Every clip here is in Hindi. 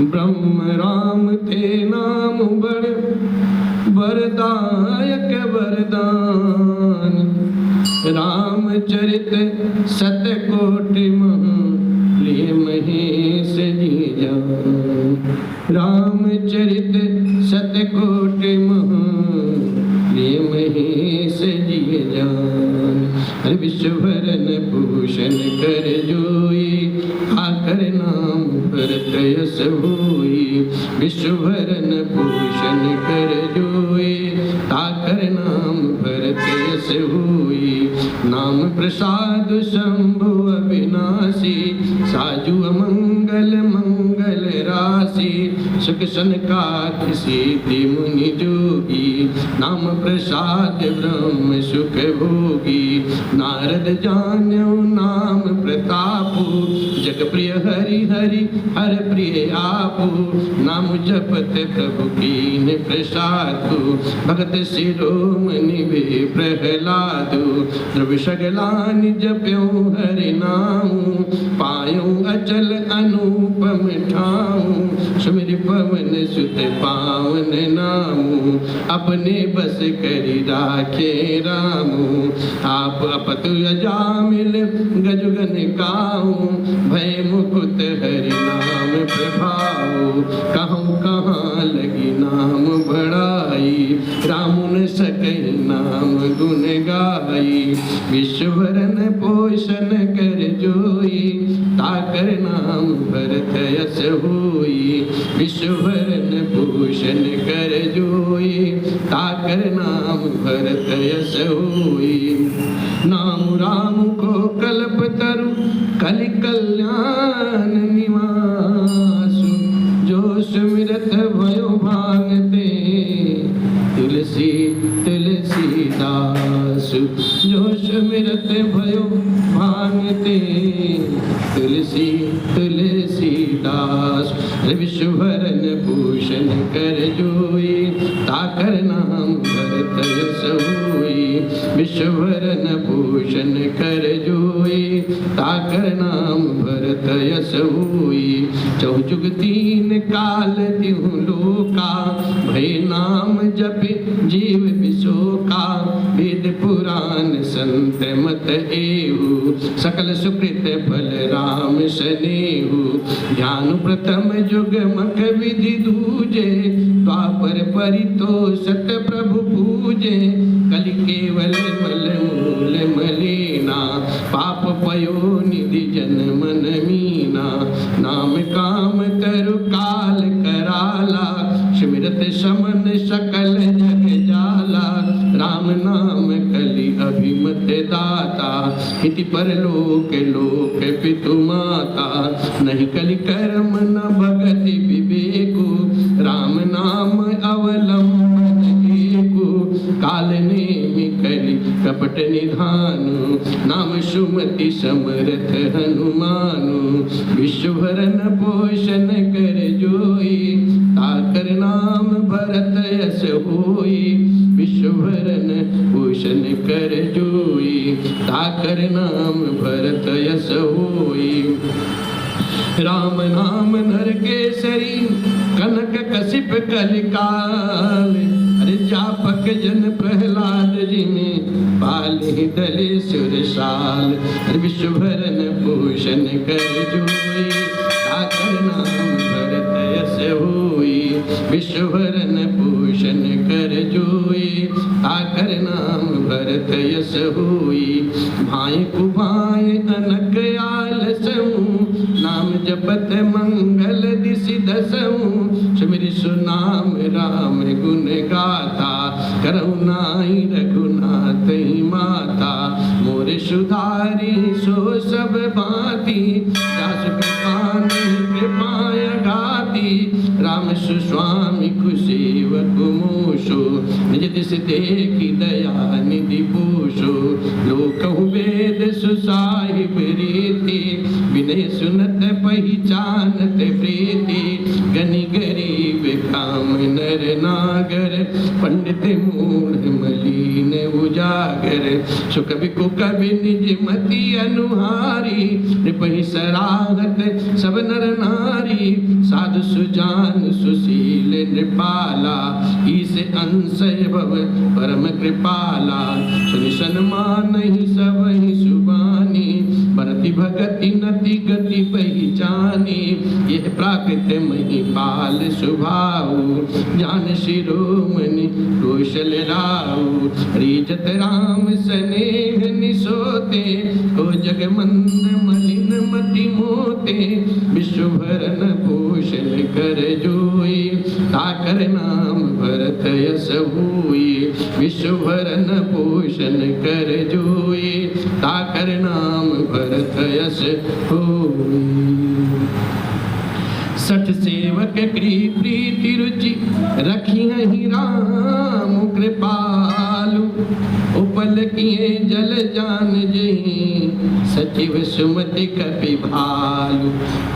ब्रह्म राम ते नाम बड़ वरदायक वरदान। रामचरित सतकोटि प्रिय महेश जी जान। रामचरित सतकोटि प्रिय महेश जी जान। विश्वभरन भूषण कर जोई आकर नाम भरत यश होई। विश्वभरन भूषण कर जोई आकर नाम भरत यश होई। नाम प्रसाद शंभु अविनाशी साजु अमंगल मंगल राशि। सुख सनकादि सिद्धि मुनि जोगी नाम प्रसाद ब्रह्म सुख भोगी। नारद जान्यो नाम प्रतापु जग प्रिय हरि हरि हर प्रिय आपु। नाम जपत प्रभु कीन प्रसादु भगत शिरोमणि वे प्रहलादु। ध्रुव सगलान जप्यो हरि नामु पायो अचल अनुपम ठाऊ। सुमिर पवन सुत पावन नामु अपने बस करि राखे रामु। आप अपतु अजामिल गजुगन काऊ भय मुकुत हरि नाम प्रभाऊ। कहूँ कहाँ लगी नाम बढ़ाई राम न सकहि नाम गुण गाई। विश्वभरन पोषण कर जोई ताकर नाम भरत यश होई। विश्वभरन पोषण कर जोई ताकर नाम भरत यश होई। नाम राम को कल्प तरु कलि कल्याण निवासु। जो सुमिरत भयो भांगते तुलसी तुलसीदासु। जो सुमिरत भयो भांगते तुलसी तुलसीदास। विश्वभरन भूषण कर जोई ताकर नाम भरत यश होई। विश्वभरन भूषण कर जोई ताकर नाम भरत यश होई। चौजुग तीन काल तिहु लोका भय नाम जपि जीव विशोका। वेद पुराण संत मत एहु सकल सुकृत फल राम सनेहु। ध्यान प्रथम जुग मख विधि दूजे द्वापर परितोषत प्रभु पूजे। कलि केवल मल मूल मलिना पाप पयो निधि जन मन मीना। नाम काम तरु काल कराला सुमिरत समन सकल जग जाला। राम नाम कलि अभिमत दाता इति परलोक लोक पितु माता। नहीं कलि कर्म न भगति विवेकु राम नाम अवलंबन एकु। काल नेमि कलि कपट निधानु नाम सुमति समर्थ हनुमानु। विश्वभरन पोषण कर जोई ताकर नाम भरत यश होई। विश्वभरन पोषण कर जोई ताकर नाम भरत यश होई। राम नाम नर केसरी कनक कसिप कलिकाल। अरे जापक जन प्रहलाद जी में पाले दले सुरसाल। विश्वभरन पोषण कर जोई ताकर नाम भरत यश होई। विश्वभरन पोषण कर जोई ताकर नाम भरत यश होई। भाई कुभाई अनक आलसऊ नाम जपत मंगल दिसि दसऊ। सुमिरि सुनाम राम गुण गाथा करुणाई रघुनाथ माता। मोर सुधारी सो सब भांति जासु कृपान कृपाय गाती। राम सुस्वामी खुश सेवक मूषो निज दिस देखी दया निधि पूषो लोकहु वेद सुसाहिब रीति विनय सुनत पहिचानत प्रीति गनि गरीब काम नर नागर पंडित मूढ़ मलीन उजागर सुख बिकु कवि निज मति अनुहारी नृपहि सराहत सब नर नारी साधु सुजान सुशील नृपाला ईसे अंशय भव परम कृपाला सुनि सन्मान ही सब ही सुबानी भरति भगति नति गति पहिचानी यह प्राकृत महिपाल सुभाऊ जान शिरोमणि कौशल राऊ रीजत राम स्नेह निसोते को जगमंद मलिन मति मोते विश्व भरन भूषण कर जोई ताकर नाम भरत यस हुई विश्व भरन भूषण कर जोई ताकर नाम भरत यस हुई सठ सेवक प्रीति रुचि रखी ही राम कृपालु उपल किए जल जान जही सचिव सुमति कपि भालु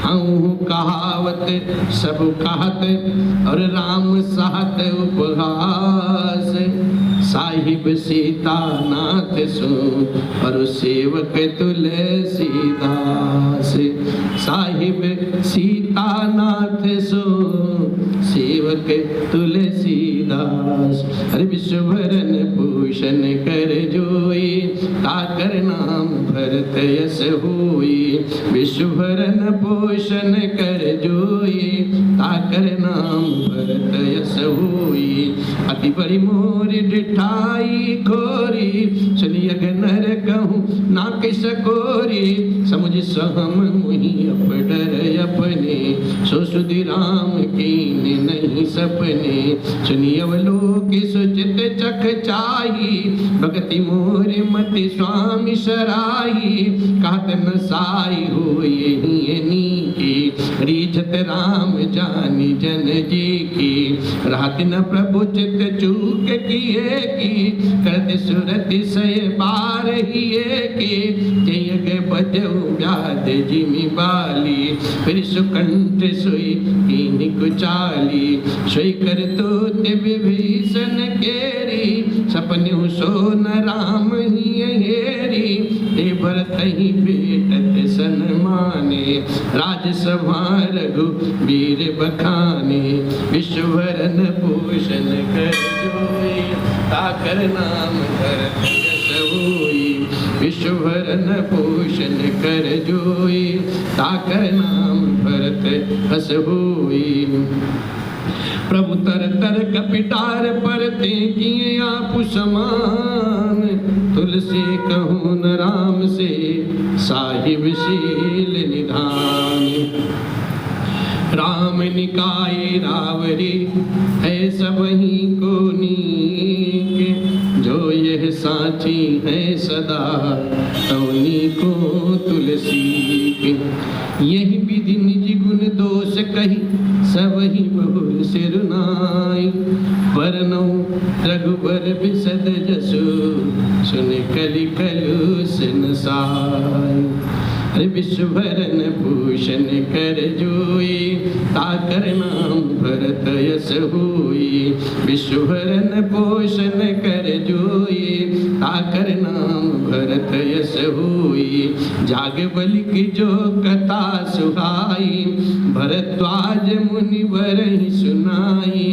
हूँ कहावत सब कहत और राम साहत उपहास साहिब सीता नाथ सो और सेवक तुलसीदास साहिब सीता नाथ सो सेवक तुलसीदास हरि विश्वभरन भूषण कर जोई ताकर नाम भरत यस हुई विश्वभरन भूषण कर जोई ताकर नाम भरत यस हुई अति बड़ी मोर डिठाई खोरी सुनियग नर कहूँ ना किस कोरी समुझ सहम मुहि अपडर अपने सो सुधि राम कीन नहीं सपने सुनियव लोक सुचित चख चाही भगति मोर मति स्वामी सराही कहत न साई हो यही की रीझत राम जानी जन जी की रात न प्रभु चित चूक किए की करत सुरत सय बार हिए की जय गे बजऊ व्याध जिमि बाली फिर सुकंठ सोई कीन कुचाली सोई कर तो विभीषण केरी सपन्यु सोन राम ही हेरी हे भरत ही बेटत सन्माने राजसभा रघु वीर बखाने विश्वभरन भूषण कर जोई ताकर नाम भरत यस हुई विश्वभरन भूषण कर जोई ताकर नाम भरत यस हुई प्रभु तर तर कपिटार परते किए आप समान तुलसी कहूँ न राम से साहिब शील निधान राम निकाय रावरी है सब ही को नीक जो यह साची है सदा तौनी को तुलसी के यही विधि निज गुण दोष कही सब ही बहुर सिरुनाई वरनौ रघुबर बिसद जसु सुन कलि कलुष नसाई हरि विश्वभरन भूषण कर जोई ताकर नाम भरत यस हुई विश्वभरन भूषण कर जोई ताकर नाम भरत यस हुई जाग बलि की जो कथा सुहाई भरद्वाज मुनि वरहि सुनाई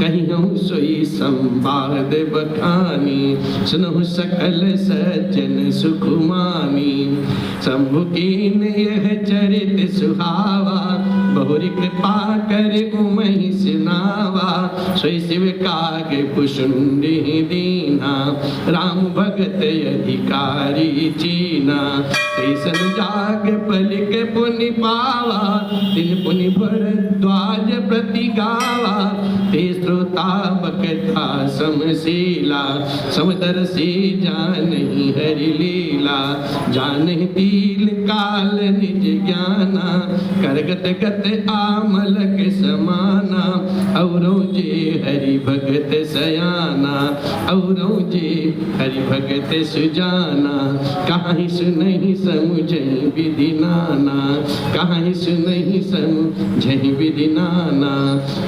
कहियौ सोई संवाद बखानी सुनहु सकल सज्जन सुख मानी शंभु कीन यह चरित सुहावा बहुरी कृपा कर उमहि सुनावा सोई शिव कागे पुशुंडी दीना राम भगत अधिकारी चीना कैसन जाग पलिक पुनि पावा दिन पुनि भरद्वाज प्रति गावा ते श्रोता बकता समशीला, समदर्शी जानहि हरि लीला। जानहि तिल काल निज ज्ञाना, करगत गत आमलक समाना। औरों जे हरि भगत सयाना, औरों जे हरि भगत सुजाना। कहीं सुनहि समुझहि विधि नाना, कहीं सुनहि समुझहि विधि नाना।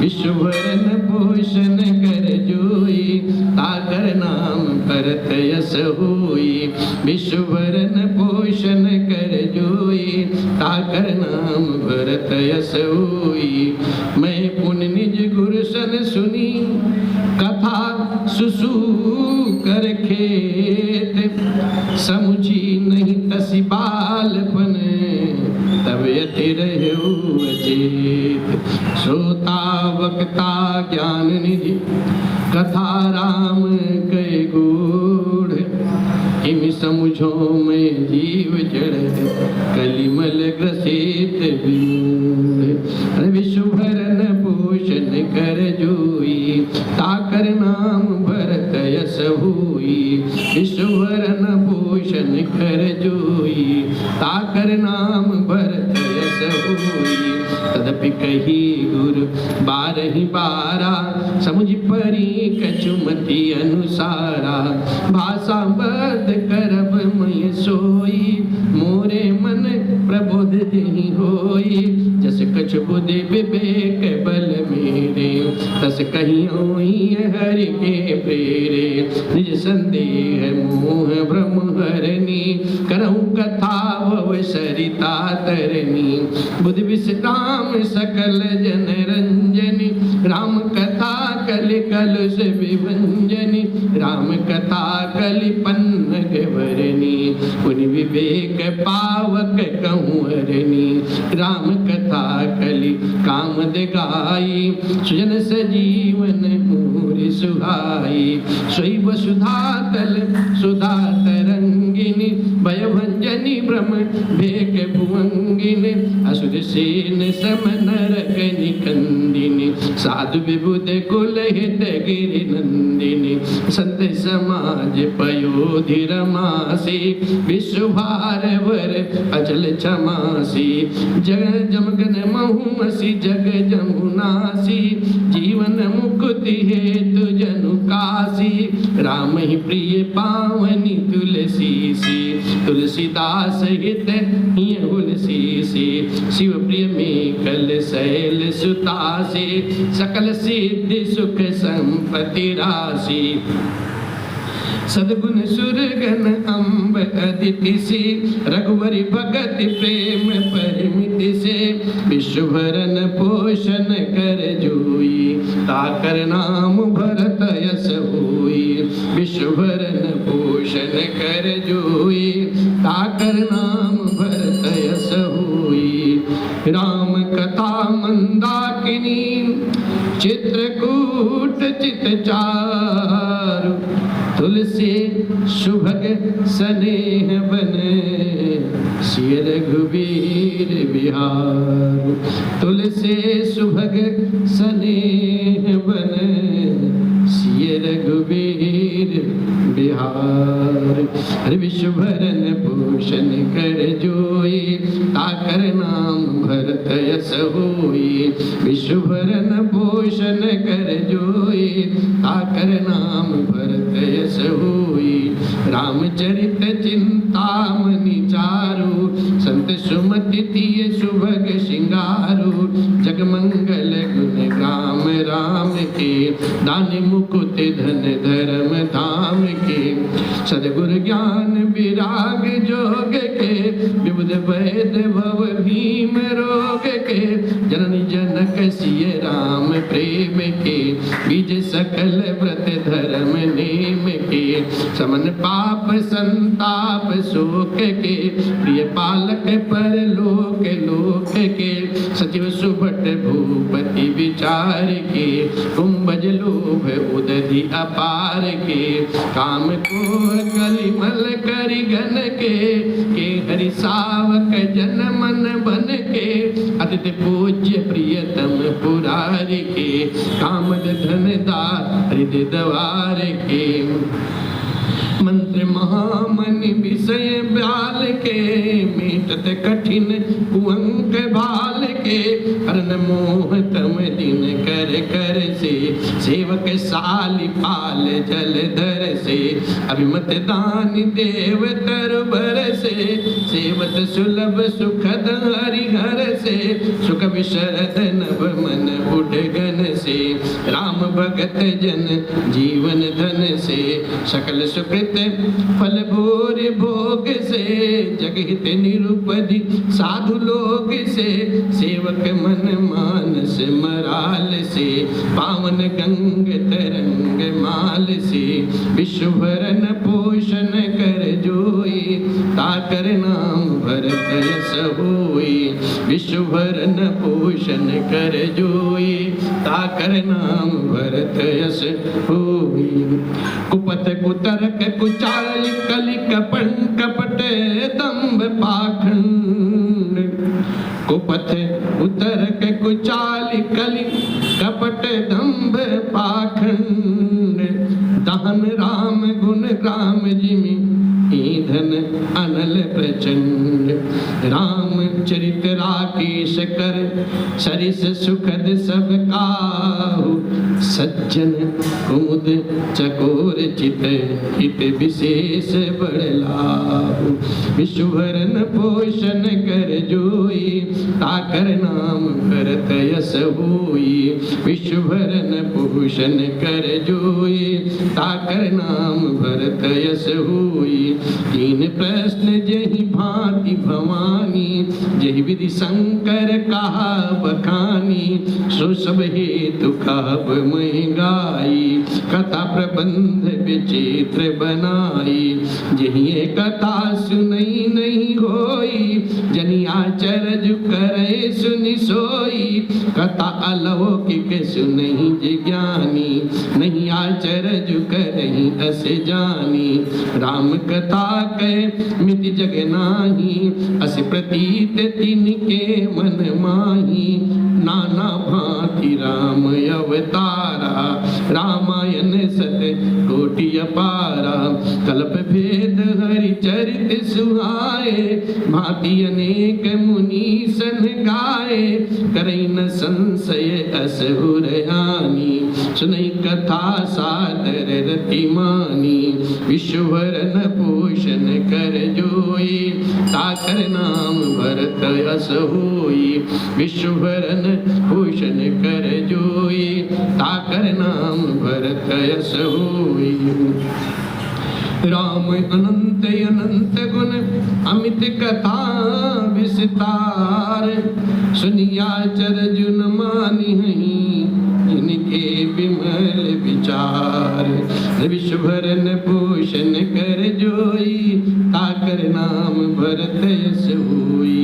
विश्वभरन पोषण कर जोई, ताकर नाम भरत यस होई। विश्वभरन पोषण कर जोई, ताकर नाम भरत यस होई। मैं पुन निज गुरु सन सुनी, कथा सुसु कर खेत। समुझी नहीं तसी बालपन, तब यति रहु अचेत। श्रोता वक्ता ज्ञान निधि, कथा राम कय गूढ़। किम समुझो मैं जीव जड़, कलिमल ग्रसित विमूढ़। विश्वभरन पोषण कर जोई, ताकर नाम भरत यस होई। विश्वभरन पोषण कर जोई, ताकर नाम भरत यस होई। तदपि कही गुरु बारहि बारा, समुझ परी कछुमति अनुसारा। भाषा बद करब मैं सोई, मोरे मन प्रबोध देहि होई। जस कछु बुद्धि विवेक बल मेरे, तस कहीं होई हरि के प्रेरे। निज संदेह मोह भ्रम हरनी, करहु कथा भव सरिता तरनी। बुद्धि विश्राम सकल जन रंजनी, राम कथा कलि कलुष विभंजनी। राम कथा कलि पन्नग भरनी, पुनि विवेक पावक कहूँ हरनी। राम कथा कलि कामद गाई, सुजन सजीवन मोरि सुहाई। सोई वसुधा तल सुधा तरंगिनी, भयभंजनी भ्रम भेक भुवंगिनी। असुर सेन सम नरक निकंदिनी, साधु विबुध कुल हित गिरि नंदिनी। संत समाज पयोधि रमासी, विश्वभार वर अचल क्षमासी। जग जमगन महुमसी जग जमुनासी, जीवन मुक्ति हेतु जनु कासी। राम ही प्रिय पावनी तुलसी सी, तुलसीदास हित हिय हुलसी सी। शिव प्रिय में कल शैल सुतासी, सकल सिद्धि सुख संपत्ति राशि। सद्गुण सुरगन अम्ब अदिति से, रघुवरि भगति प्रेम परिमिति से। विश्वभरन पोषण कर जोई, ताकर नाम भरत यस होई। विश्वभरन पोषण कर जोई, ताकर नाम भरत यस होई। राम कथा मंदाकिनी, चित्रकूट चित चारु। तुलसी सुभग स्नेह बन, सिय रघुवीर बिहार। तुलसी सुभग स्नेह बन, सिय रघुवीर बिहार। हरि विश्वभरन पोषण कर जोई, ताकर नाम भरत यस होई। विश्वभरन पोषण कर जोई, ताकर नाम भरत यस होई। रामचरित चिंतामणि चारु, संत सुमति तिय सुभग सिंगारु। जगमंगल गुण ग्राम राम के, दान मुकुट धन धर्म धाम के। सद्गुरु ज्ञान विराग जोग के, विबुध वैद भव भीम रोग के। जननी जनक सिय राम प्रेम के, बीज सकल व्रत धर्म नेम के। समन पाप संताप शोक के, प्रिय पालक पर लोक लोक के। सचिव सुभट भूपति विचार के, कुंभज लोभ उदधि ही अपार के, काम को कलिमल करि गन के हरि सावक जन मन बन के, अतिथि पूज्य प्रियतम पुरारी के, कामद धन दार हृदय द्वार के, मंत्र महामनि विषय ब्याल के, मीटत कठिन कुअंक भाल के, हरन मोह तम दिन कर कर से, सेवक साली पाल जलधर से, अभिमत दान देव तरबर से, सेवत सुलभ सुखद हरिहर से, सुख विशरद नभ मन उडगन से, राम भगत जन जीवन धन से, सकल सुकृत फल भोर भोग से, जगहित निरुपधि साधु लोग से, सेवक मन मानस मराल से, पावन गंग तरंग माल से, विश्वभरन पोषण कर जोई, ताकर नाम भरत यस होई, विश्वभरन पोषण कर जोई, ताकर नाम भरत यस होई, कुपथ कुतर्क कुचाल कलि कपट कपट दंभ पाखंड, कुपथ उतर्क कुचाल कलि कपट दंभ पाखंड, दहन राम गुण ग्राम जिमि ईंधन अनल प्रचंड, राम चरित राकेश कर सरिस सुखद सब काहू, सज्जन कुमुद चकोर चित हित विशेष बड़लाहु, विश्वभरन पोषण कर जोई, ताकर नाम भरत यस होई, विश्वभरन पोषण कर जोई, ताकर नाम भरत यस होई, तीन प्रश्न जहि भांति भवानी, जहि विधि शंकर कहा बखानी, सो सब हेतु कहब मैं गाई, कथा प्रबंध विचित्र बनाई, जहि कथा सुनई नहीं होई, जनि आचरज करे सुनि सोई, कथा अलौकिक सुनहि जिज्ञानी, नहीं आचरज करहि अस जानी, राम कथा कह मिति जग नाही, अस प्रतीत तिनके मन माही, नाना भांति राम अवतारा, रामायण सत कोटि अपारा, कल्प भेद हरि चरित सुहाए, भांति अनेक मुनि सन गाए, करई न संशय असुर हानि, सुनई कथा सादर रति मानी, विश्वभरन पोषण कर जोई, ताकर नाम भरत यस होई, विश्वभरन पोषण कर जोई, ताकर नाम भरत यस होई, राम अनंत अनंत गुण अमित कथा विस्तार, सुनिया चरजुन मानि हहीं, जिनके विमल विचार, विश्वभरन पोषण कर जोई, ताकर नाम भरत यस होई,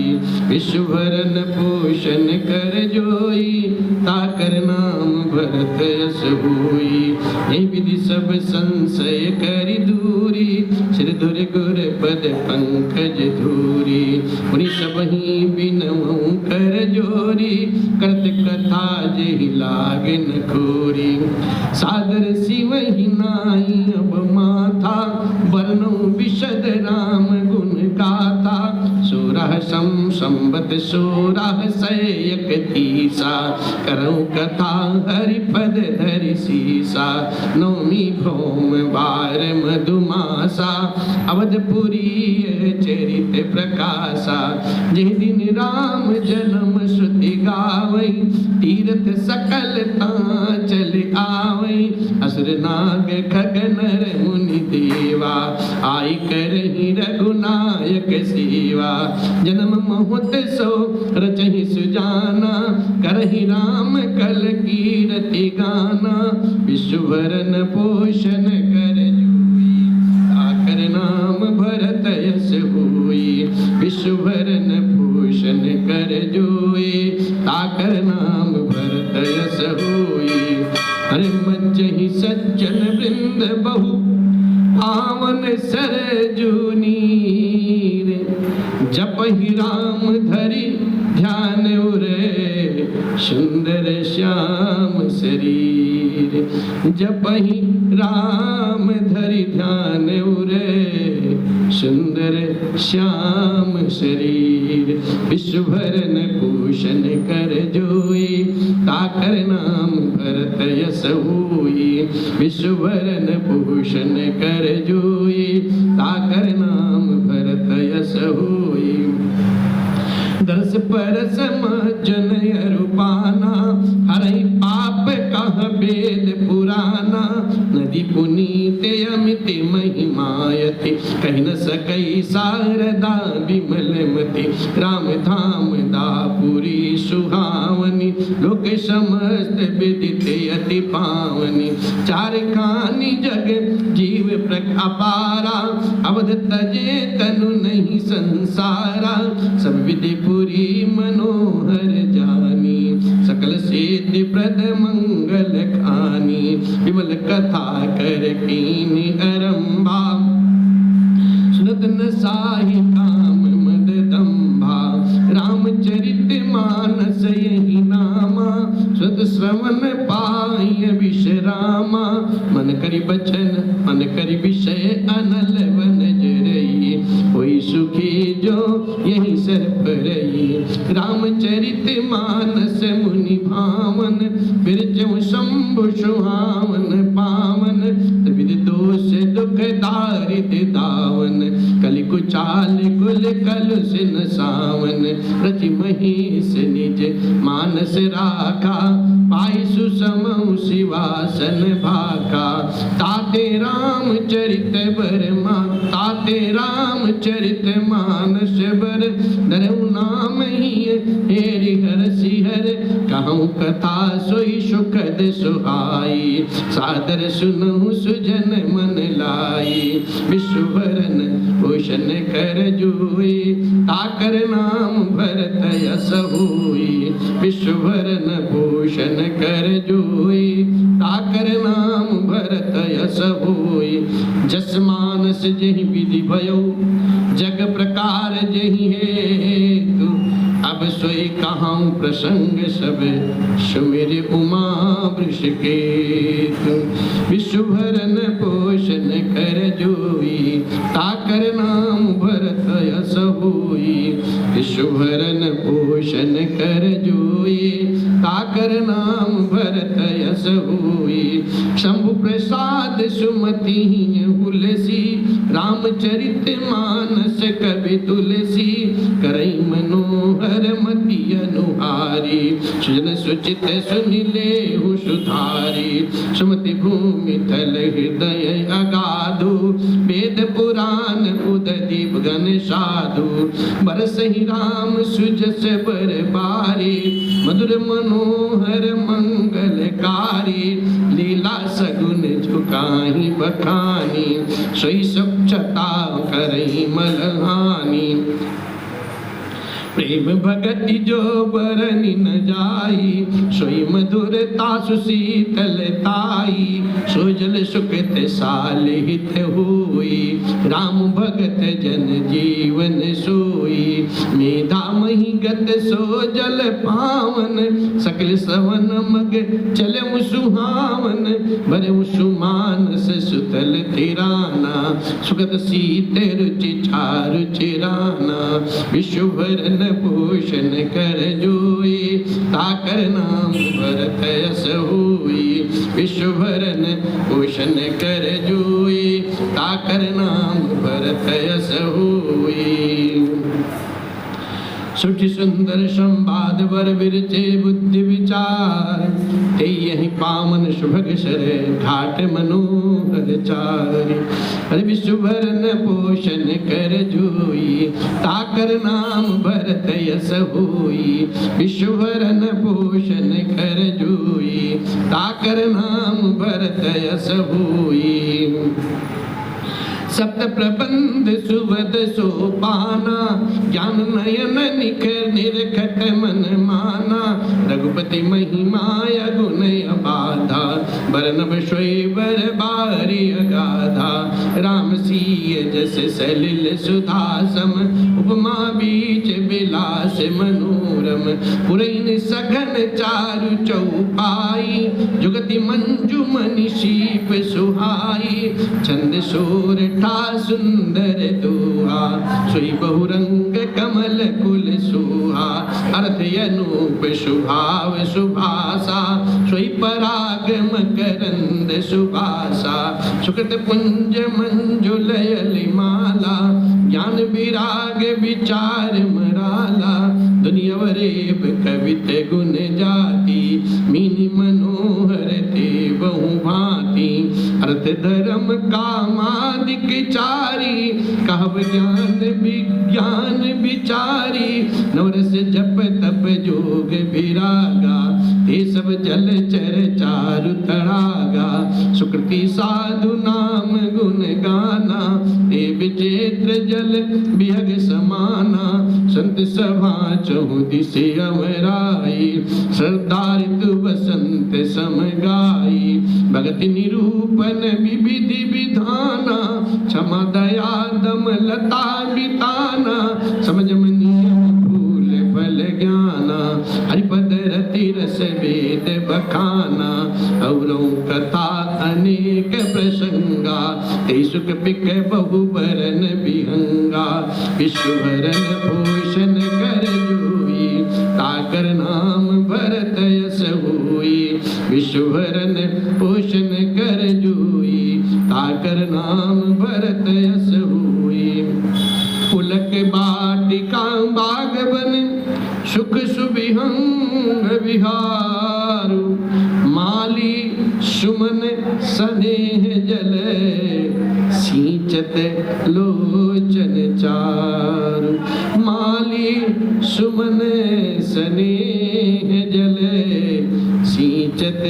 विश्वभरन पोषण कर जोई, ताकर नाम भरत यस होई, ये विधि सब संशय करि दूरी, सिर धुर गुर पद पंकज धूरी, उनि सबहि बिनवहु कर जोरी, करत कथा जेहि लागे न खोरी, सादर शिव ही नाई अब माथा, वर्णो विशद राम गुण गाथा, सोरह संबत 1631 करऊं कथा हरि पद धरि सीसा, नौमी भौम बार मधुमासा, अवधपुरी चरित प्रकाशा, जिह दिन राम जन्म श्रुति गावई, तीर्थ सकल चल आवई, असुर नाग खग नर मुनि देवा, आई करहि रघुनायक सेवा, जन्म महोत्सव रचहि सुजाना, करहि राम कल कीरति गाना, विश्वभरन पोषण कर जोई, ताकर नाम भरत यस होई, विश्वभरन पोषण कर जोई, ताकर नाम भरत यस होई, हरे मज्जहि सज्जन सुत बहु आवन सरजूनी रे, जपहि राम धरि ध्यान उरे सुंदर श्याम शरीर, जपहि राम धरि ध्यान उरे सुंदर श्याम शरीर। विश्वभरन भूषण कर जोई, ताकर नाम भरत यस होई। विश्वभरन भूषण कर जोई, ताकर नाम भरत यस होई। दस परस जन अरुपाना, हरहि पाप कह वेद पुराना। नदी पुनीत अमित महिमायति, कहि न सकई शारदा विमलमति। राम धाम दापुरी सुहावनी, लोक समस्त विदित अति पावनी। चार खानी जग जीव अपारा, अवध तजे तनु नहीं संसारा। सब विधि पुरी मनोहर जानी, सकल सिद्धि प्रद मंगल खानी। विमल कथा कर कीनी अरंभा, सुनत न साहि काम मद दंभा। रामचरित मानस यही नामा, सुत श्रवण पाय विश्रामा। मन करि बचन मन करि विषय अनल वन जरई, होई सुखी जो यही सर परई। रामचरित मानस मुनि भावन, बिरजउ शंभु सुहावन पावन। त्रिविध दोष दुख दारिद्र दावन, कलि कुचाल कुल कलुष न सावन। रचि महीष निज मानस राखा, पाई सुसमउ शिवासन भाखा। ताते रामचरित बरमा, ताते रामचरित मानस बर। धरऊ नाम ही हेरि हर सिहर, कहूँ कथा सोई सुखद सुहाई। सादर सुनहु सुजन मन लाई, विश्वभरन भूषण कर जोई। ताकर नाम भरत यस होई, विश्वभरन भूषण कर जोई। ताकर नाम भरत यस होई। जस मानस जहि विधि भयो, जग प्रकार जहि हेतु। अब सोई कहाऊं प्रसंग सब, सुमिर उमा वृषकेतु। विश्वभरन पोषण कर जोई, ताकर नाम भरत यस होई। विश्वभरन पोषण कर जोई, ताकर नाम भरत यस होई। शंभु प्रसाद सुमति हुलसी, रामचरित मानस कवि तुलसी। करई मनोहर मति अनुहारी, सुजन सुचित सुनिले सुधारी। सुमति भूमि थल हृदय अगाधु, वेद पुराण उददीप गण साधु। बरसहि राम सुजस बर बारी, मधुर मनोहर मंगलकारी। लीला सगुन झुकाहि बखानी, सोई स्वच्छता करहि मलहानी। प्रेम भगति जो बरनि न जाई, सोई मधुरता सुशीतलताई। सोजल सुखत सालिहित हुई, राम भगत जन जीवन सोई। मेधा मही गत सोजल पावन, सकल सवन मग चलऊ सुहावन। भरऊ सुमानस सुतल थिराना, सुगत सीत रुचि चारु चिराना। विश्वभरन भूषण कर जोई, ताकर नाम भरत यस होई। विश्वभरन भूषण कर जोई, ताकर नाम भरत यस होई। सुचि सुंदर संवाद वर विरचे बुद्धि विचार, ते यही पावन सुभग सर घाट मनोहर चारि। हरि विश्वभरन पोषण कर जोई, ताकर नाम भरत यस होई। विश्वभरन पोषण कर जोई, ताकर नाम भरत यस होई। सप्त प्रबंध सुवद सोपाना, ज्ञान नयन निखर निरखत मन माना। रघुपति महिमाय गुण अबाधा, बरनव श्वेवर बारी अगाधा। राम सीय जस सलिल सुधा सम, उपमा बीच बिलास मनोरम। पुरैन सघन चारु चौपाई, जुगति मंजुमनि शीप सुहाई। छंद सोरठा सुंदर दोहा, सोई बहुरंग कमल कुल सोहा। अर्थ अनूप शुभाव सुभाषा, सोई पराग मकरंद सुभाषा। सुकृत पुंज मंजुलयलि माला, ज्ञान विराग विचार मराला। दुनियावरेब कवित गुण जाति, मीनि मनोहर ते बहु भांति। अर्थ धर्म कामादिक चारी, कहब ज्ञान विज्ञान विचारी। नवरस जप तप जोग विरागा, हे सब जल चर चारु तड़ागा। सुकृति साधु नाम गुण गाना, हे विचित्र जल बिहग समाना। संत सभा चहु दिशे अमराई, श्रद्धारित बसंत सम गाई। भगति निरूपण विविधि विधाना, क्षमा दया दम लता बिताना। समझ नियम भूल फल ज्ञाना, हरिपद रति रस वेद बखाना। औरों कथा अनेक प्रसंगा, ते सुख पिक बहु बरन विहंगा। विश्वभरन भूषण कर जोई, ताकर नाम भरत यस होई। विश्वभरन भूषण कर जोई, ताकर नाम भरत यस होई। पुलक बाटिका बागवन, सुख सुविहंग विहारु। माली सुमन स्नेह जल, सींचत लोचन चारु। माली सुमन स्नेह जल, सींचत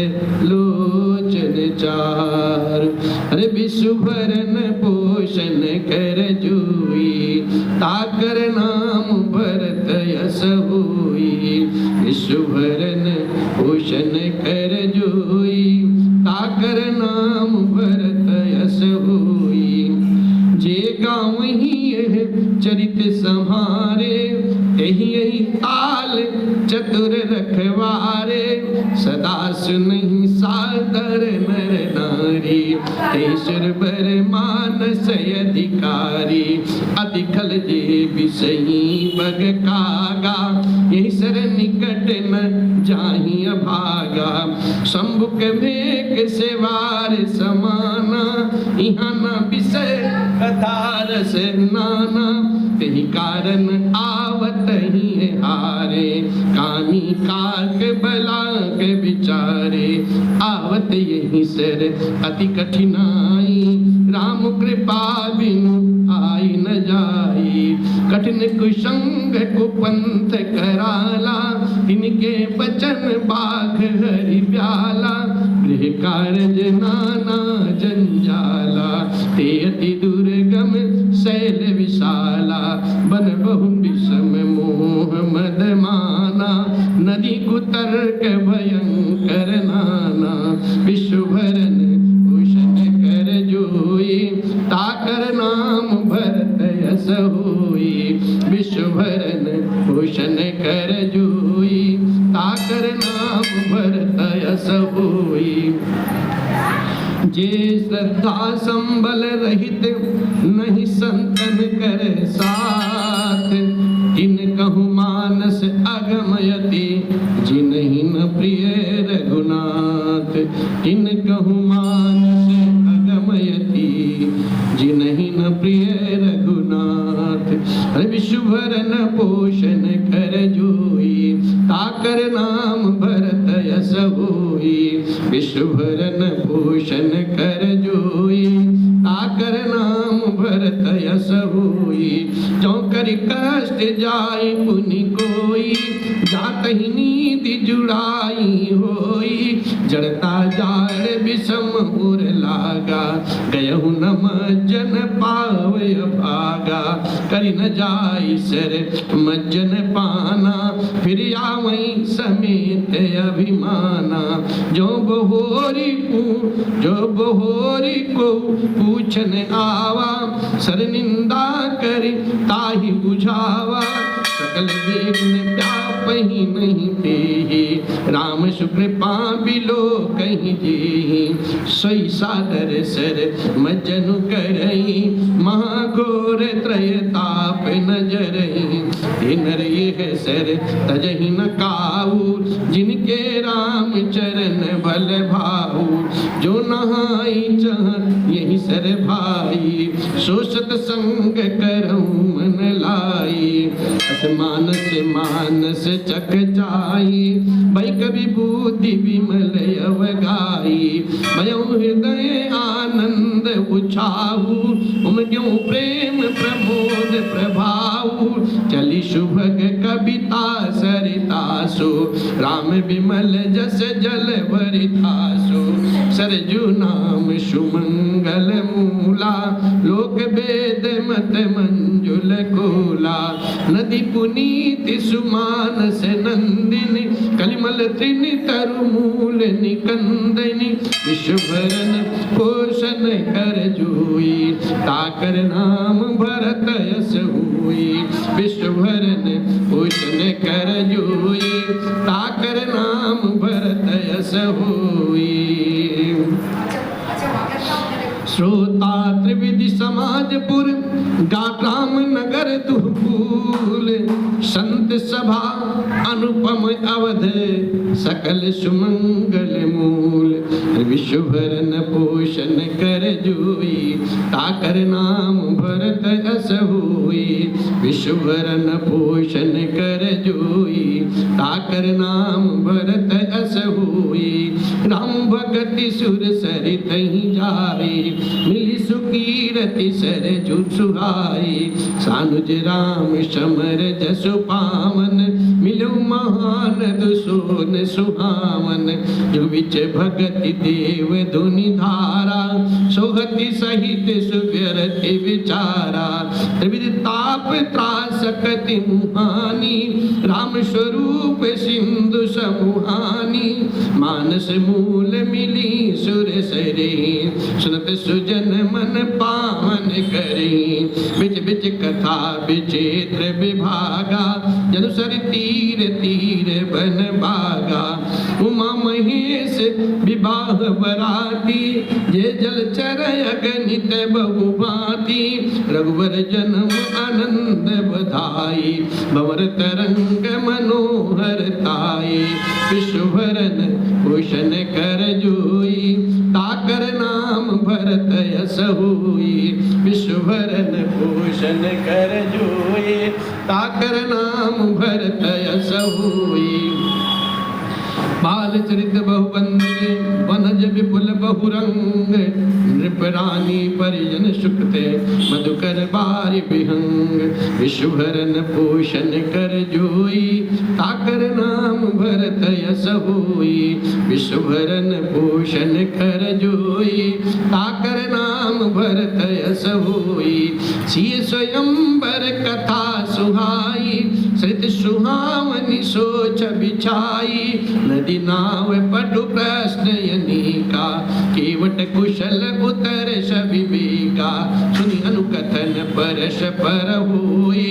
लोचन चारु। अरे विश्वभरन पोषण कर जोई, ताकर नाम भरत यस होई। विश्वभरन पोषण कर जोई, ताकर नाम भरत यस होई। जे गाँव ही चरित संहारे, यही यही ताल चतुर रखवारे। सदा सुनहि सादर नर नारी, तेसुर बर मानस अधिकारी। अधिखल जे बिसही बग कागा, यही सर निकट न जाहि अभागा। शंभुक भेक सेवार समाना, यहाँ न विषय कथा रस नाना। तेहि कारण आवत ही हारे, कामी काक बलाक विचारे। आवत यही सर अति कठिनाई, राम कृपा बिनु आई न जाई। कठिन कुसंग कुपंथ कराला, तिनके बचन बाघ हरि ब्याला। गृह कार्य नाना जंजाला, ते अति दुर्गम शैल विशाला। बन बहु विषम मोह मद माना, नदी कुतर्क भयंकर नाना। विश्वभरन भूषण कर जोई, ताकर नाम भरत यस होई। विश्वभरन भूषण कर जोई, ताकर नाम भरत यस होई। जे श्रद्धा संबल रहित, नहीं संतन कर साथ। जिन कहु मानस अगमयति, जिनहि न प्रिय रघुनाथ। जिन कहु मानस अगमयति, जिनहि न प्रिय रघुनाथ। विश्वभरन पोषण कर जोई, ताकर नाम भरत यस होई। विश्वभरन पोषण कर जोई, ताकर नाम भरत यस होई। जो कर कष्ट जाय पुनि कोई, जात ही नीति जुड़ाई होई। जड़ता जाड़ विषम उर लागा, गयहु न मज्जन पावय भागा। करि न जाय सर मज्जन पाना, फिर आवई समेत अभिमाना। जो बहोरी को पूछन आवा, सर निंदा करि ताहि बुझावा। सकल देव में व्यापहि नहीं तेहि, राम सुकृपा बिलो कहीं जेहि। सोई सादर सर मज्जनु करई, महाघोर त्रय ताप नजरई। नर ये सर तजहि न काऊ, जिनके राम चरण भल भाऊ। जो नहाई चह यही सर भाई, सो सतसंग करऊं मन लाई। मानस मानस चक जाई, भई कवि बुद्धि विमल अवगाई। भयउ हृदय आनंद उछाऊ, उमग्यों प्रेम प्रमोद प्रभाऊ। चली शुभग कविता सरितासो, राम विमल जस जल भरितासो। सरजू नाम सुमंगल मूला, लोक वेद मत मंजुल कोला। नदी पुनीति सुमानस नंदिनी, कलिमल त्रिनि तरुमूल निकंदनी। विश्वभरन पोषण कर जोई, ताकर नाम भरत यस होई। विश्वभरन पोषण कर जोई, ताकर नाम भरत यस होई। श्रोता त्रिविधि समाजपुर, गाग्राम नगर दुहपूल। संत सभा अनुपम अवध, सकल सुमंगल मूल। विश्वभरन पोषण कर जोई, ताकर नाम भरत यस होई। विश्वभरन पोषण कर जोई, ताकर नाम भरत यस होई। राम भगति सुर सरित ही जाई, मिली सुकीरति सर जु सुहाई। सानुज राम समर जसु पावन, मिलो महानद सोन सुहावन। जो विच भगति देव धुनि धारा, सोहति सहित सुव्यरति विचारा। त्रिविध ताप त्रासकति मुहानी, राम स्वरूप सिंधु समुहानी। मानस मूल मिली सुर सरे, सुनत सुजन मन पावन करे। बिच बिच कथा विचित्र विभागा, जनुसर तीर तीर बन बागा। उमा महेश विवाह बराती, जे जलचर अगणित बहुभांति। रघुवर जन्म आनंद बधाई, भंवर तरंग मनोहर ताई। विश्वभरन पोषण कर जोई, ताकर नाम भरत यस होई। विश्वभरन पोषण कर जोई, ताकर नाम भरत यस होई। बाल चरित बहुबंदे, वनज विपुल बहुरंग। नृपरानी परिजन सुकृते, मधुकर बारि विहंग। विश्वभरन पोषण कर जोई, ताकर नाम भरत यस होई। विश्वभरन पोषण कर जोई, ताकर नाम भरत यस होई। सिय स्वयंवर कथा सुहाई, सृत सुहावनी सोच बिछाई। नदी नाव पटु प्रश्न अनेका, केवट कुशल उतर विवेका। सुनि अनुकथन परश पर होई,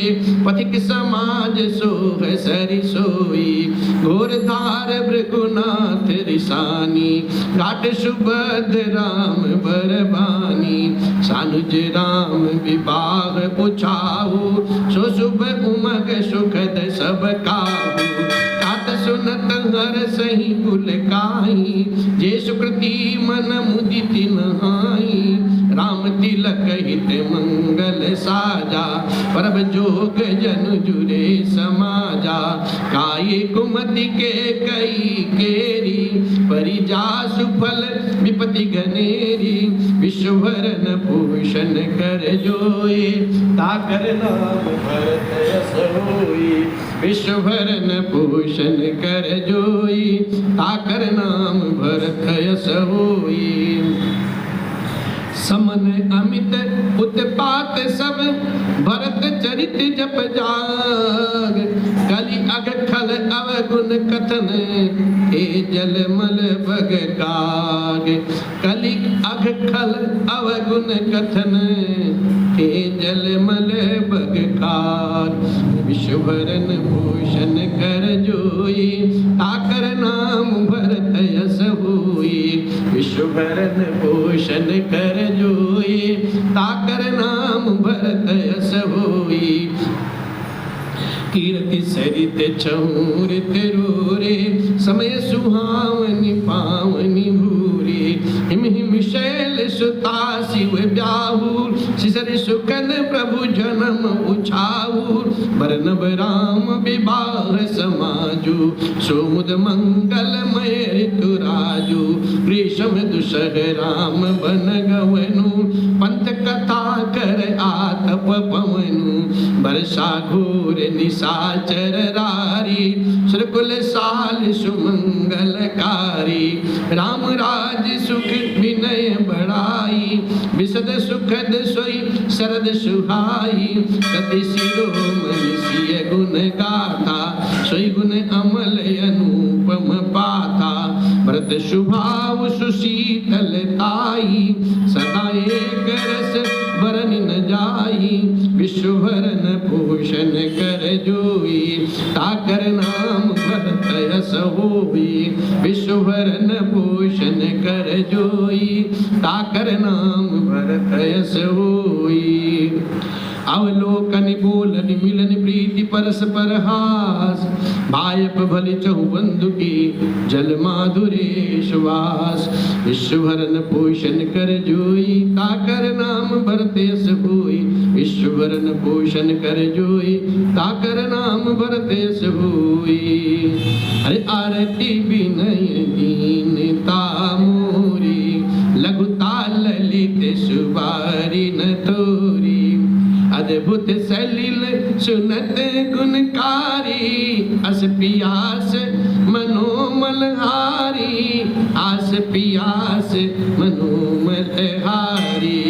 पथिक समाज सोह सरि सोई। घोर धार भृगुनाथ रिसानी, घाट सुभद्र राम बरबानी। सानुज राम विवाह पुछाऊ, सो शुभ उमग सुखद सब काहू। तात सुनत हर सही कुल काई, जे सुकृति मन मुदित नहाई। राम तिलक हित मंगल साजा, परब जोग जन जुरे समाजा। काये कुमति के कई केरी, परिजा सुफल विपति घनेरी। विश्व भरन भूषण कर जोई ताकर नाम भरत यश होई विश्व भरन भूषण कर जोई ताकर नाम भरत यश होई समन अमित उत्पात सब भरत चरित जप जाग कलि अग खल अवगुण कथन हे जल मल बग काग कलि अग खल अवगुण कथन हे जल मल बग काग विश्व भरन भूषण कर जोई ताकर नाम भरत यश होई विश्व भरन भूषण कर जोई ताकर नाम भरत यश होई कीर्ति सरित छहुरित रोरे समय सुहावनी पावनी भूरे हिम हिम शैल सुता शिव ब्याहूर शिसर सुकन प्रभु जन्म उछाऊर बरनब राम विवाह समाजु सोमुद मंगलमय ऋतुराजु ग्रीष्म दुसह राम बन गवनु पंथ कथा कर आतप पवनु बरसा घोर निशाचर रारी सुरकुल साल सुमंगलकारी राम राज सुख विनय बढ़ाई विशद सुखद सोई शरद सुहाई कति शिरोमणि सिय गुण गाथा सोई गुण अमल अनुपम पाथा व्रत शुभाव सुशीतलताई सदा एक रस बरन न जाई विश्व भरन भूषण कर जोई ताकर नाम भरत यश होई विश्व भरन भूषण कर जोई ताकर नाम भरत यश होई अवलोकन बोलन मिलन प्रीति परस्पर हास भायप भले चहु बंधु की जल माधुरेश वास विश्व भरन पोषण कर जोई ताकर नाम भरत यश होई विश्व भरन पोषण कर जोई ताकर नाम भरत यश होई अरे आरती विनय दीनता मोरी लघुता ललित सुबारी न तोरी अद्भुत सलिल सुनत गुणकारी अस पियास मनोमल हारी आस पियास मनोमल हारी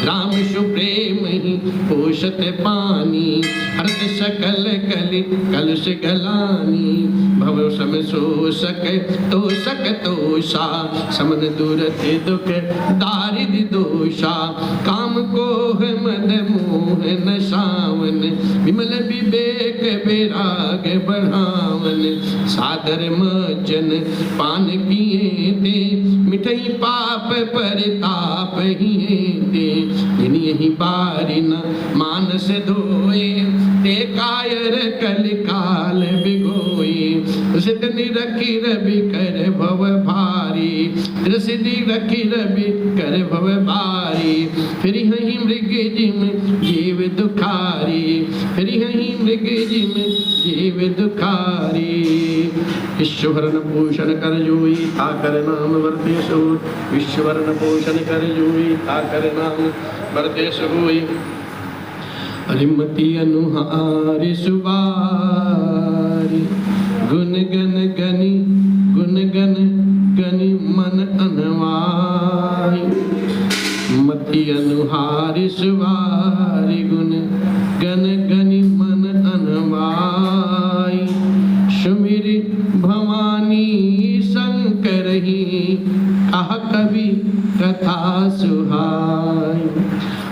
राम सुप्रेम ही पोषत पानी हरत सकल कलि कलुष गलानी भव सम शोषक तोषक तोषा समन दूरत दुख दारिद्र दोषा काम कोह मद मोह नशावन विमल विवेक विराग बढ़ावन सादर मज्जन पान किए थे मिठई पाप परिताप हिए थे यही बारी न मानस धोए ते कायर कल काल बिगोए सिद्ध निरखी रवि कर भव भारी सिद्धि रखी रवि कर भव भारी फिर हही मृग जिम जीव दुखारी फिर हही मृग जिम जीव दुखारी विश्वभरण पोषण कर जोई ताकर नाम वर्ते सो विश्वभरण पोषण कर जोई ताकर नाम वर्ते सोई हरिमति अनुहारी सुबारी गुण गण गनि गुण गण गनि मन अनवाई मति अनुहारी सुबारी गुण गण गनि मन अनवाई सुमिरि भवानी शंकर ही कह कवि कथा सुहाई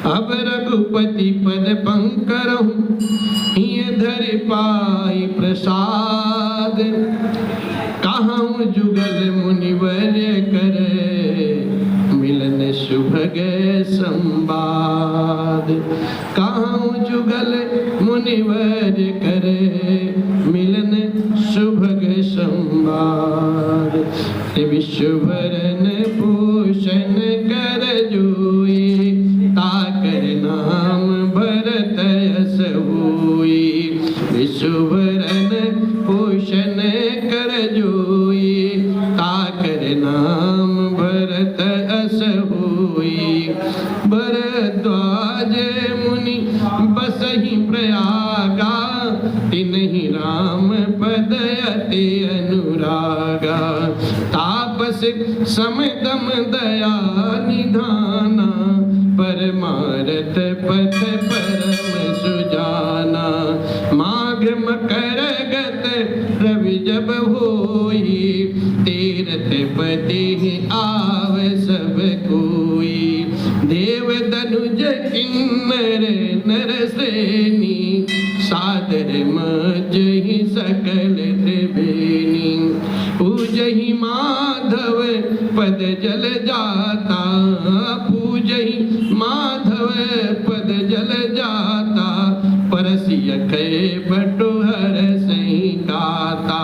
अब रघुपति पद पंकरहु हिय धर पाई प्रसाद कहूँ जुगल मुनिवर करे मिलन सुभग संवाद कहूँ जुगल मुनिवर करे मिलन सुभग संवाद विश्वभरन भूषण कर जोई ताकर नाम भरत यश होई विश्वभरन भूषण कर जोई ताकर नाम भरत यश होई कहीं प्रयागा, तिन्हि राम पद अति अनुरागा। तापस समदम दया निधाना, परमारथ पथ परम सुजाना। माघ मकर गत रवि जब होई, तीरथ पति आव सब कोई। देव दनुज किन्नर नर श्रेणी, सादर मजहि सकल त्रिवेणी। पूजहि माधव पद जल जाता, पूजहि माधव पद जल जाता। परसियख बटुहर सही गाता।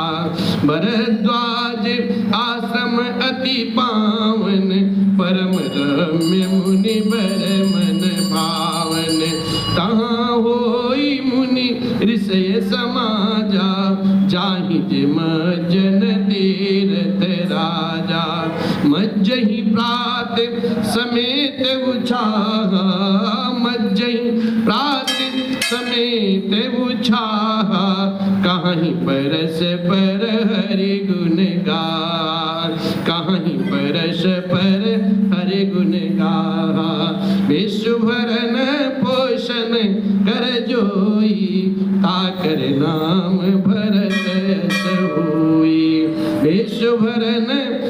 भरद्वाज आश्रम अति पावन, परम रम्य मुनि बर मन भावन। तहाँ होई मुनि ऋषय समाजा, जाहि जिम जन तीरथ राजा। मज्जहि प्रात समेत उछाहा, मज्जहि प्रात समेत उछाहा। कहीं परस पर हरि गुण गा, कहीं परस पर हरि गुण गा। विश्वभरन पोषण कर जोई, ताकर नाम भरत यश होई। विश्वभरन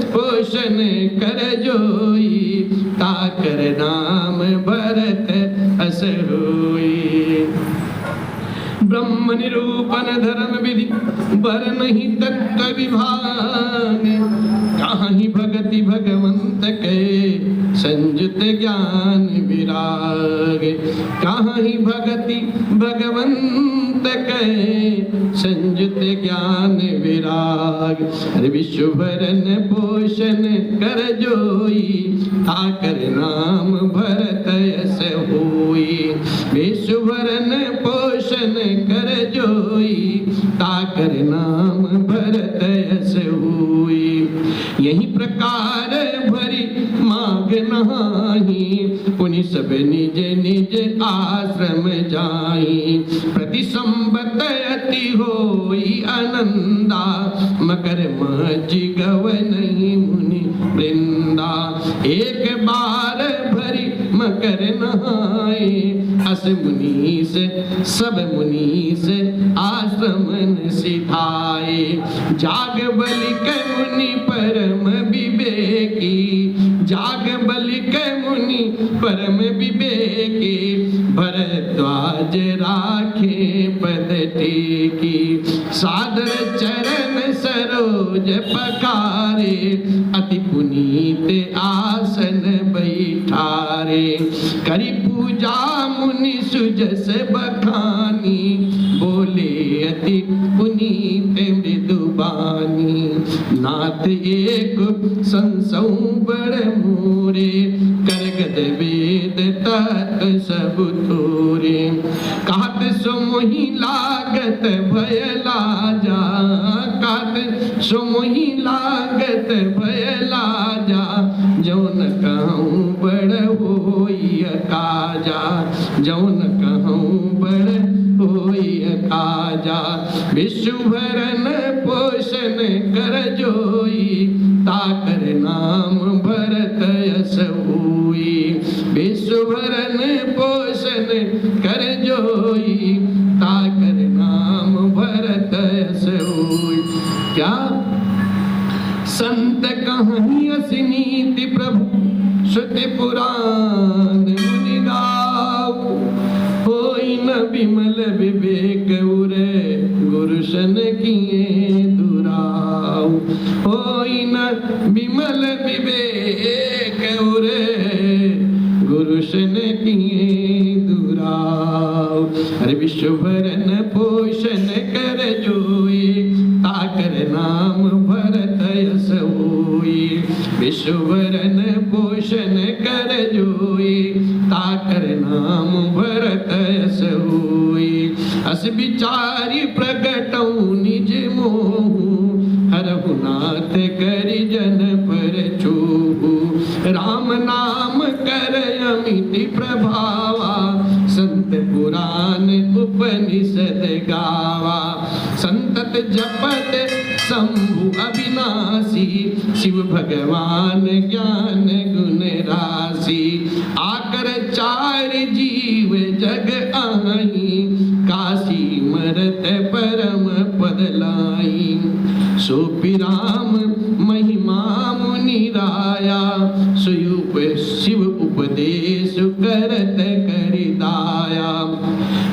पोषण कर जोई, ताकर नाम भरत यश होई। ब्रह्म निरूपण धर्म विधि, बर नहीं तत्व विभाग। कहीं भगति भगवंत के, संयुत ज्ञान विराग। कहीं भगति भगवंत के, संयुत ज्ञान विराग। विश्वभरन पोषण कर जोई, ताकर नाम भरत यश होई। विश्वभरन पोषण कर जोई, ताकर नाम भरत यश होई। यही प्रकार भरी माघ नहाही, पुनि सब निज निज आश्रम जाई। प्रति संबत अति होई आनंदा, मकर मज गव नहीं मुनि वृंदा। एक बार भरी मकर नहाए, अस मुनि से सब मुनि से आश्रमन सिधाए। जाग बलिक मुनि परम विवेकी, जाग बलिक मुनि परम विवेकी। भरद्वाज राखे पद टेकी, सादर चरण सरोज पखारे। अति पुनीत आसन बैठारे, करी पूजा मुनि सुजस बखानी। बोले अति पुनीत मृदुबानी, नाथ एक संसौ बड़ मोरे। करगद वेद तत् सब थोरे, कहत सो मोहि लागत भय लाजा। कहत सो मोहि लागत भय लाजा, जौन कहूँ बड़ होई काजा। जौन कहूँ बड़ होई काजा। विश्वभरन पोषण कर जोई, ताकर नाम भरत यश होई। विश्वभरन पोषण कर जोई, ताकर नाम भरत यश होई। क्या संत कहानी नीति प्रभु, श्रुति पुराण मुनि गाऊ। होई न विमल विवेक उरे, गुरुशन किए दुराऊ। होई न विमल विवेक उरे, गुरुशन किए दुराऊ। अरे विश्वभरन पोषण कर जोई, ताकर नाम भरत यश होई। विश्वभरन पोषण कर जोई, ताकर नाम भरत यश होई। अस विचारी प्रगटऊ निज मोहु, हरहु नाथ करि जन पर छोहु। राम नाम कर अमिति प्रभावा, संत ग्रंथ पुराण उपनिषद गावा। संतत जपत शंभु अविनाशी, शिव भगवान ज्ञान गुण राशि। आकर चार जीव जग आई, काशी मरत परम पद लाई। सोपि राम महिमा मुनि राया, सुयूप शिव उपदेश करत करि दाया।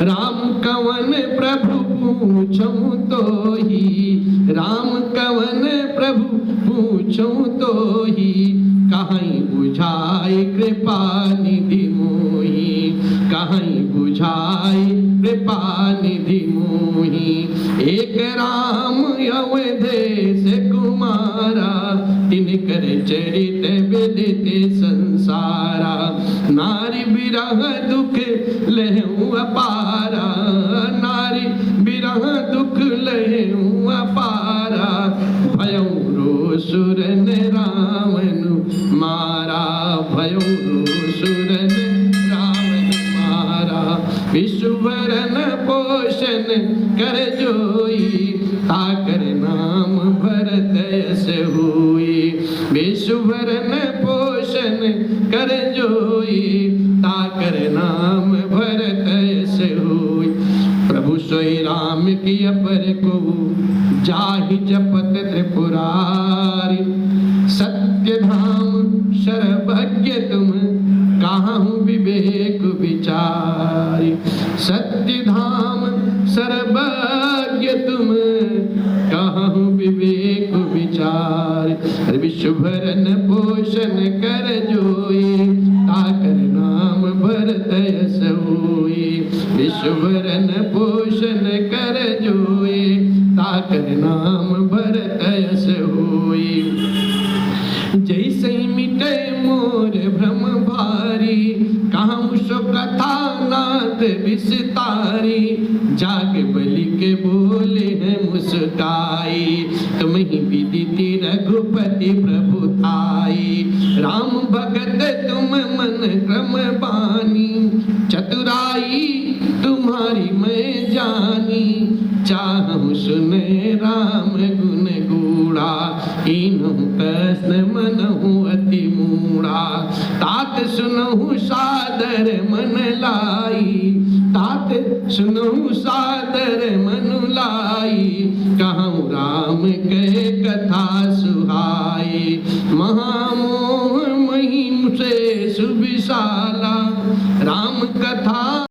राम कवन प्रभु पूछऊं तो ही, राम कवन प्रभु पूछऊं तो ही। कहीं बुझाई कृपा निधि मोही, कहीं बुझाई कृपा निधि मोही। एक राम अवधेश कुमारा, तिनकर चरित विदित संसारा। नारी बिरह दुख लहू अपारा, नारी बिरह दुख लहू अपारा। भयउ रो सुरन रावण मारा, भयउ रो सुरन रावण मारा। विश्वभरन पोषण कर जोई, ताकर नाम भरत यश हुई। विश्वभरन पोषण कर जोई, ताकर नाम भरत यश हुई। प्रभु सोई राम की अपर को, जाहि जपत त्रिपुरारी। सत्य धाम सर्वज्ञ तुम, काहू विवेक विचारी। सत्य धाम सर्वज्ञ तुम, काहू विवेक विचारी। विश्वभरन पोषण कर जोई, ताकर नाम भरत यश होई। विश्वभरन पोषण कर जोई, ताकर नाम भरत यश होई। जैसे मिटे मोर भ्रम भारी, कहूँ सो कथा नाथ विस्तारी। जाग बलि के बोले हैं मुस्काई, तुम ही विदिति रघुपति प्रभु थाई। राम भगत तुम मन क्रम बानी, चतुराई तुम्हारी मैं जानी। चाहूँ सुने राम गुण गूढ़ा, कीन्हू कृष्ण मनहु अति मूढ़ा। तात सुनहु सादर मन लाई, तात सुनहु सादर मन लाई। कहूँ राम के कथा सुहाई, महा